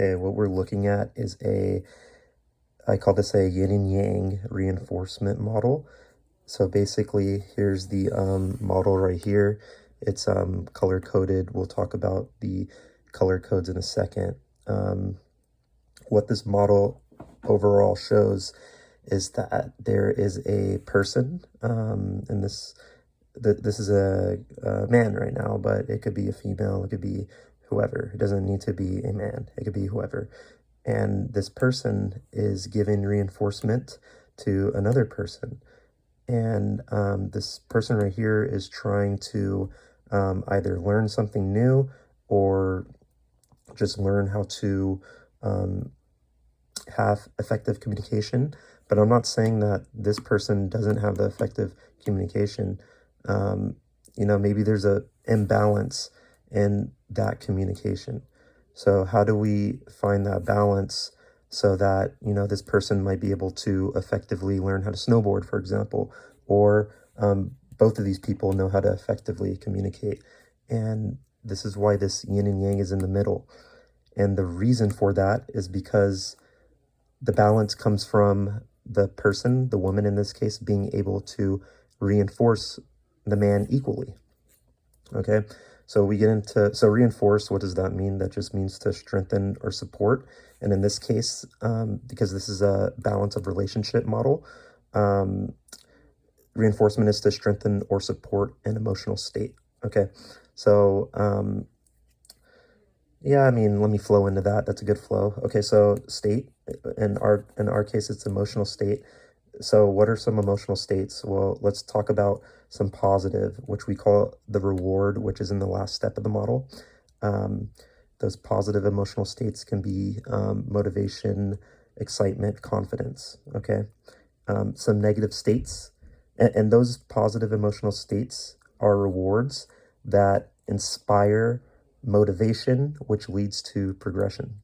Okay, what we're looking at is I call this a yin and yang reinforcement model. So basically, here's the model right here. It's color coded. We'll talk about the color codes in a second. What this model overall shows is that there is a person, and this is a man right now, but it could be a female, it could be whoever. It doesn't need to be a man, it could be whoever. And this person is giving reinforcement to another person. And this person right here is trying to either learn something new or just learn how to have effective communication. But I'm not saying that this person doesn't have the effective communication. Maybe there's a imbalance in that communication. So how do we find that balance so that, this person might be able to effectively learn how to snowboard, for example, or both of these people know how to effectively communicate. And this is why this yin and yang is in the middle. And the reason for that is because the balance comes from the person, the woman in this case, being able to reinforce the man equally. Okay, so we get into, so reinforce, what does that mean? That just means to strengthen or support. And in this case, because this is a balance of relationship model, reinforcement is to strengthen or support an emotional state. Okay, so yeah, let me flow into that. That's a good flow. Okay, so state, in our case, it's emotional state. So what are some emotional states? Well, let's talk about some positive, which we call the reward, which is in the last step of the model. Those positive emotional states can be motivation, excitement, confidence, okay? Some negative states, and those positive emotional states are rewards that inspire motivation, which leads to progression.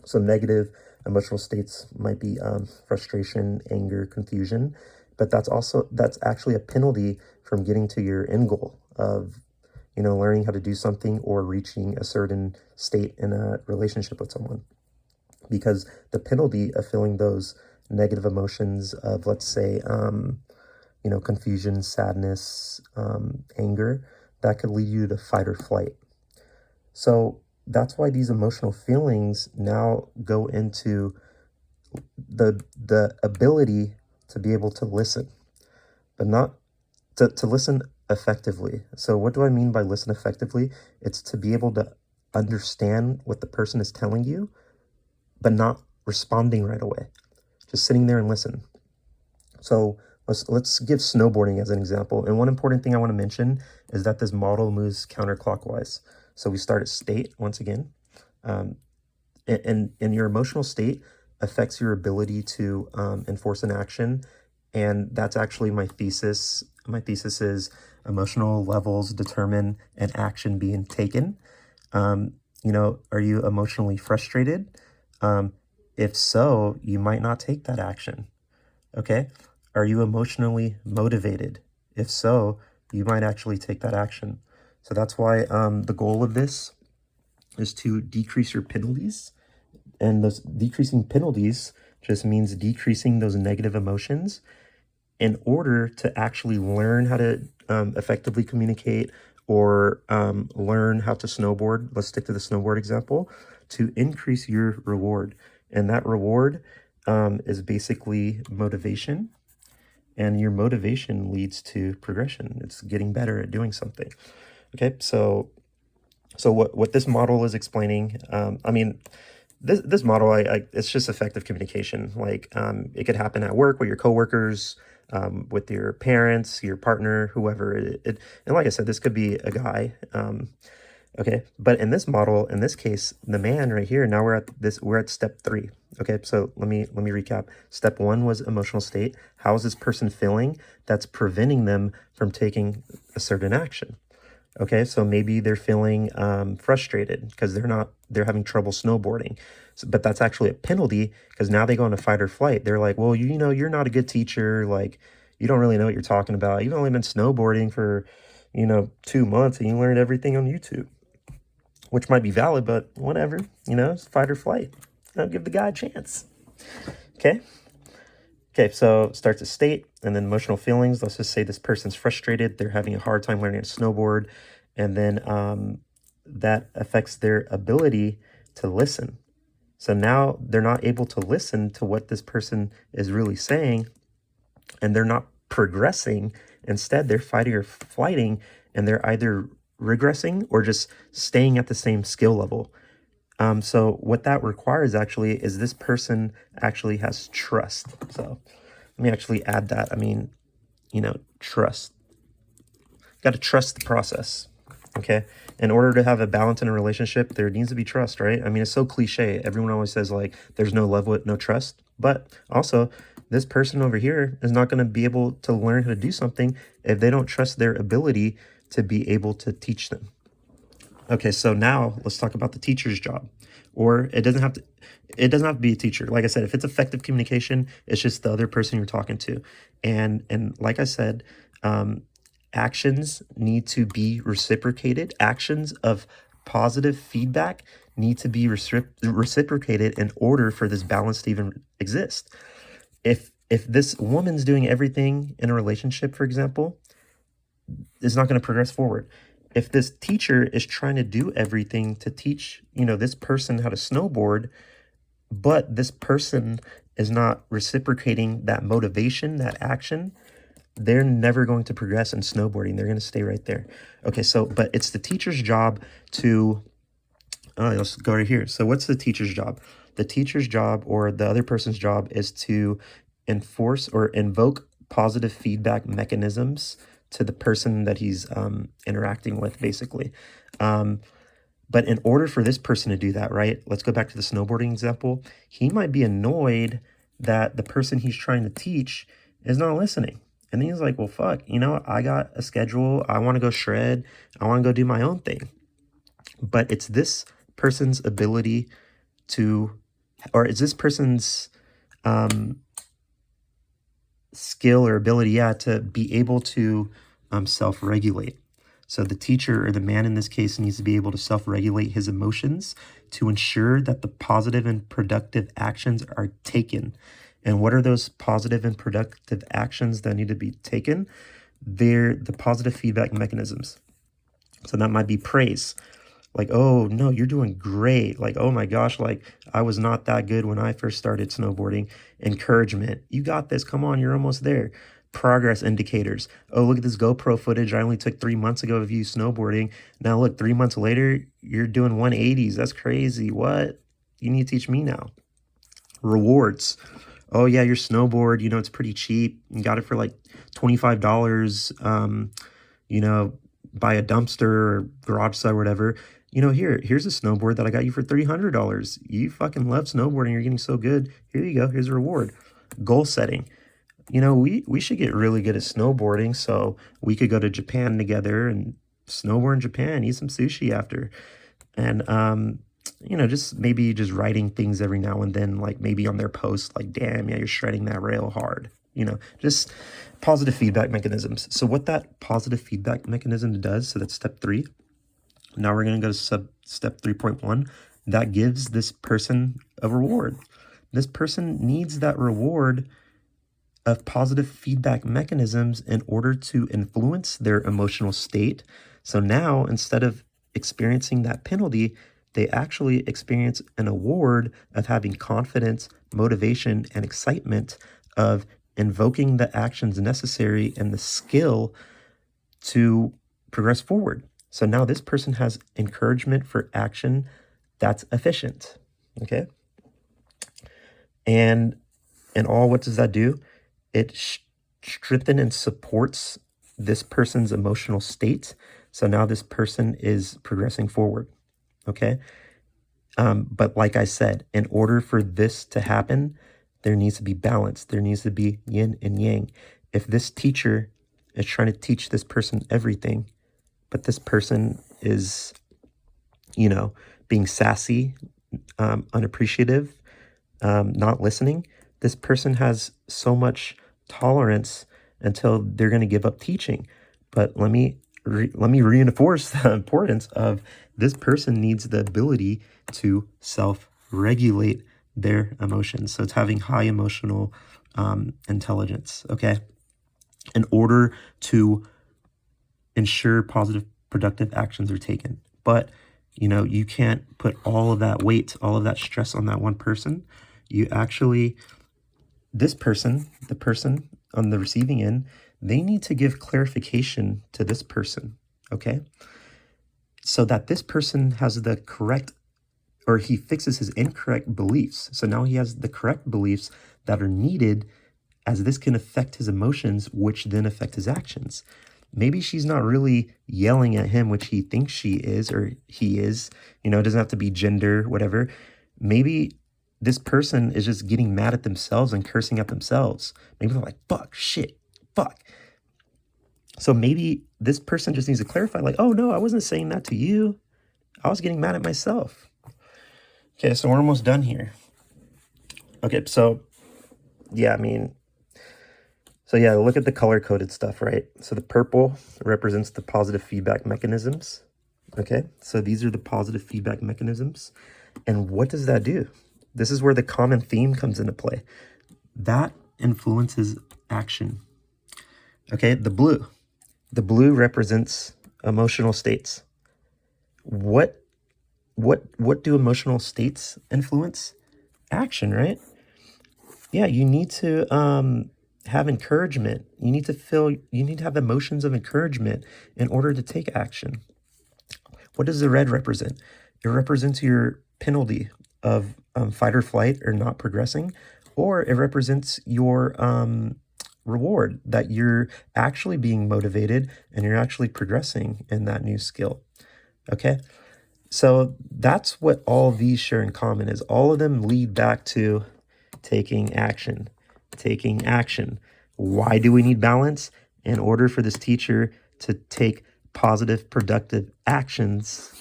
So negative emotional states might be frustration, anger, confusion, but that's actually a penalty from getting to your end goal of, learning how to do something or reaching a certain state in a relationship with someone. Because the penalty of feeling those negative emotions of, let's say, confusion, sadness, anger, that could lead you to fight or flight. So that's why these emotional feelings now go into the ability to be able to listen, but not to listen effectively. So what do I mean by listen effectively? It's to be able to understand what the person is telling you, but not responding right away. Just sitting there and listen. So let's give snowboarding as an example. And one important thing I want to mention is that this model moves counterclockwise. So we start at state once again. And your emotional state affects your ability to enforce an action. And that's actually my thesis. My thesis is emotional levels determine an action being taken. Are you emotionally frustrated? If so, you might not take that action. Okay. Are you emotionally motivated? If so, you might actually take that action. So that's why the goal of this is to decrease your penalties. And those decreasing penalties just means decreasing those negative emotions in order to actually learn how to effectively communicate or learn how to snowboard. Let's stick to the snowboard example, to increase your reward. And that reward is basically motivation. And your motivation leads to progression. It's getting better at doing something. Okay, so what this model is explaining, this model, it's just effective communication. Like it could happen at work with your coworkers, with your parents, your partner, whoever. And like I said, this could be a guy. Okay, but in this model, in this case, the man right here, now we're at step 3. Okay, so let me recap. Step 1 was emotional state. How is this person feeling that's preventing them from taking a certain action? Okay, so maybe they're feeling frustrated because they're having trouble snowboarding. So, but that's actually a penalty because now they go into fight or flight. They're like, well, you're not a good teacher. Like, you don't really know what you're talking about. You've only been snowboarding for, 2 months and you learned everything on YouTube. which might be valid, but whatever, it's fight or flight. Give the guy a chance. Okay. Okay, so it starts at state and then emotional feelings. Let's just say this person's frustrated. They're having a hard time learning to snowboard. And then that affects their ability to listen. So now they're not able to listen to what this person is really saying, and they're not progressing. Instead, they're fighting or flighting, and they're either regressing or just staying at the same skill level. So what that requires actually is this person actually has trust. So let me actually add that. I mean, trust. Got to trust the process. Okay. In order to have a balance in a relationship, there needs to be trust, right? I mean, it's so cliche. Everyone always says like, there's no love with no trust. But also, this person over here is not going to be able to learn how to do something if they don't trust their ability to be able to teach them. Okay, so now let's talk about the teacher's job. Or it doesn't have to be a teacher. Like I said, if it's effective communication, it's just the other person you're talking to. And like I said, actions need to be reciprocated. Actions of positive feedback need to be reciprocated in order for this balance to even exist. If this woman's doing everything in a relationship, for example, it's not going to progress forward. If this teacher is trying to do everything to teach, this person how to snowboard, but this person is not reciprocating that motivation, that action, they're never going to progress in snowboarding. They're going to stay right there. Okay, so, but it's the teacher's job to, let's go right here. So what's the teacher's job? The teacher's job, or the other person's job, is to enforce or invoke positive feedback mechanisms to the person that he's interacting with, basically. But in order for this person to do that, right, let's go back to the snowboarding example. He might be annoyed that the person he's trying to teach is not listening. And then he's like, well, fuck, I got a schedule. I want to go shred. I want to go do my own thing. But it's this person's ability to, or it's this person's skill or ability, to be able to self-regulate. So the teacher, or the man in this case, needs to be able to self-regulate his emotions to ensure that the positive and productive actions are taken. And what are those positive and productive actions that need to be taken? They're the positive feedback mechanisms. So that might be praise. Like, oh, no, you're doing great. Like, oh my gosh, like I was not that good when I first started snowboarding. Encouragement. You got this. Come on, you're almost there. Progress indicators. Oh, look at this GoPro footage I only took 3 months ago of you snowboarding. Now look, 3 months later, you're doing 180s. That's crazy. What? You need to teach me now. Rewards. Oh yeah, your snowboard, it's pretty cheap. You got it for like $25, buy a dumpster or garage sale or whatever. Here's a snowboard that I got you for $300. You fucking love snowboarding. You're getting so good. Here you go. Here's a reward. Goal setting. We should get really good at snowboarding, so we could go to Japan together and snowboard in Japan, eat some sushi after. And, just maybe just writing things every now and then, like maybe on their post, like, damn, yeah, you're shredding that rail hard. Just positive feedback mechanisms. So what that positive feedback mechanism does, so that's step 3. Now we're going to go to step 3.1. That gives this person a reward. This person needs that reward of positive feedback mechanisms in order to influence their emotional state. So now, instead of experiencing that penalty, they actually experience an award of having confidence, motivation, and excitement of invoking the actions necessary and the skill to progress forward. So now this person has encouragement for action that's efficient, okay? And what does that do? It strengthens and supports this person's emotional state. So now this person is progressing forward, okay? But like I said, in order for this to happen, there needs to be balance. There needs to be yin and yang. If this teacher is trying to teach this person everything, but this person is, being sassy, unappreciative, not listening, this person has so much tolerance until they're going to give up teaching. But let me let me reinforce the importance of this person needs the ability to self-regulate their emotions. So it's having high emotional intelligence, okay? In order to ensure positive, productive actions are taken. But, you know, you can't put all of that weight, all of that stress on that one person. You actually, this person, the person on the receiving end, they need to give clarification to this person, okay? So that this person has the correct, or he fixes his incorrect beliefs. So now he has the correct beliefs that are needed, as this can affect his emotions, which then affect his actions. Maybe she's not really yelling at him, which he thinks she is, or he is, you know, it doesn't have to be gender, whatever. Maybe this person is just getting mad at themselves and cursing at themselves. Maybe they're like, fuck, shit, fuck. So maybe this person just needs to clarify, like, oh no, I wasn't saying that to you. I was getting mad at myself. Okay, so we're almost done here. Okay, so yeah, I mean, so yeah, look at the color-coded stuff, right? So the purple represents the positive feedback mechanisms. Okay, so these are the positive feedback mechanisms. And what does that do? This is where the common theme comes into play. That influences action. Okay, the blue. The blue represents emotional states. What do emotional states influence? Action, right? Yeah, you need to have encouragement. You need to have emotions of encouragement in order to take action. What does the red represent? It represents your penalty of fight or flight or not progressing, or it represents your reward, that you're actually being motivated and you're actually progressing in that new skill. Okay, so that's what all of these share in common, is all of them lead back to taking action. Taking action. Why do we need balance? In order for this teacher to take positive, productive actions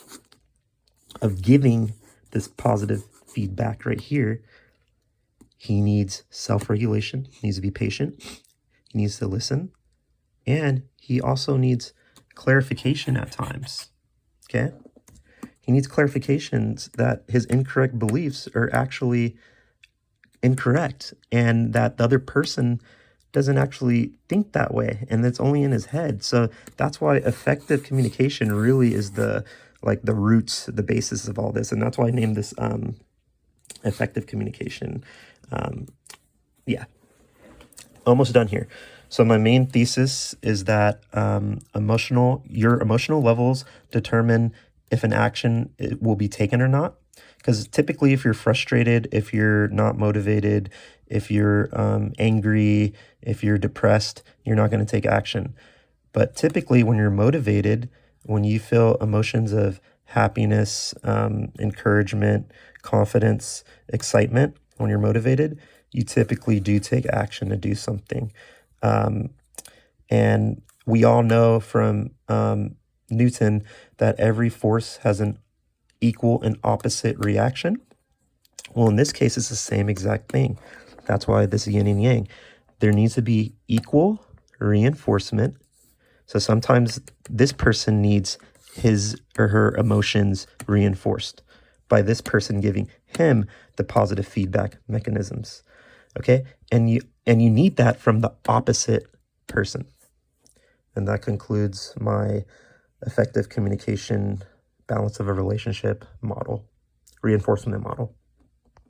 of giving this positive feedback right here, he needs self-regulation, he needs to be patient, he needs to listen, and he also needs clarification at times, okay? He needs clarifications that his incorrect beliefs are actually incorrect, and that the other person doesn't actually think that way, and it's only in his head. So that's why effective communication really is the roots, the basis of all this, and that's why I named this effective communication. Yeah, almost done here. So my main thesis is that your emotional levels determine if an action will be taken or not. Because typically, if you're frustrated, if you're not motivated, if you're angry, if you're depressed, you're not going to take action. But typically, when you're motivated, when you feel emotions of happiness, encouragement, confidence, excitement, when you're motivated, you typically do take action to do something. And we all know from Newton that every force has an equal and opposite reaction. Well, in this case, it's the same exact thing. That's why this is yin and yang. There needs to be equal reinforcement. So sometimes this person needs his or her emotions reinforced by this person giving him the positive feedback mechanisms. Okay? And you need that from the opposite person. And that concludes my effective communication balance of a relationship model, reinforcement model.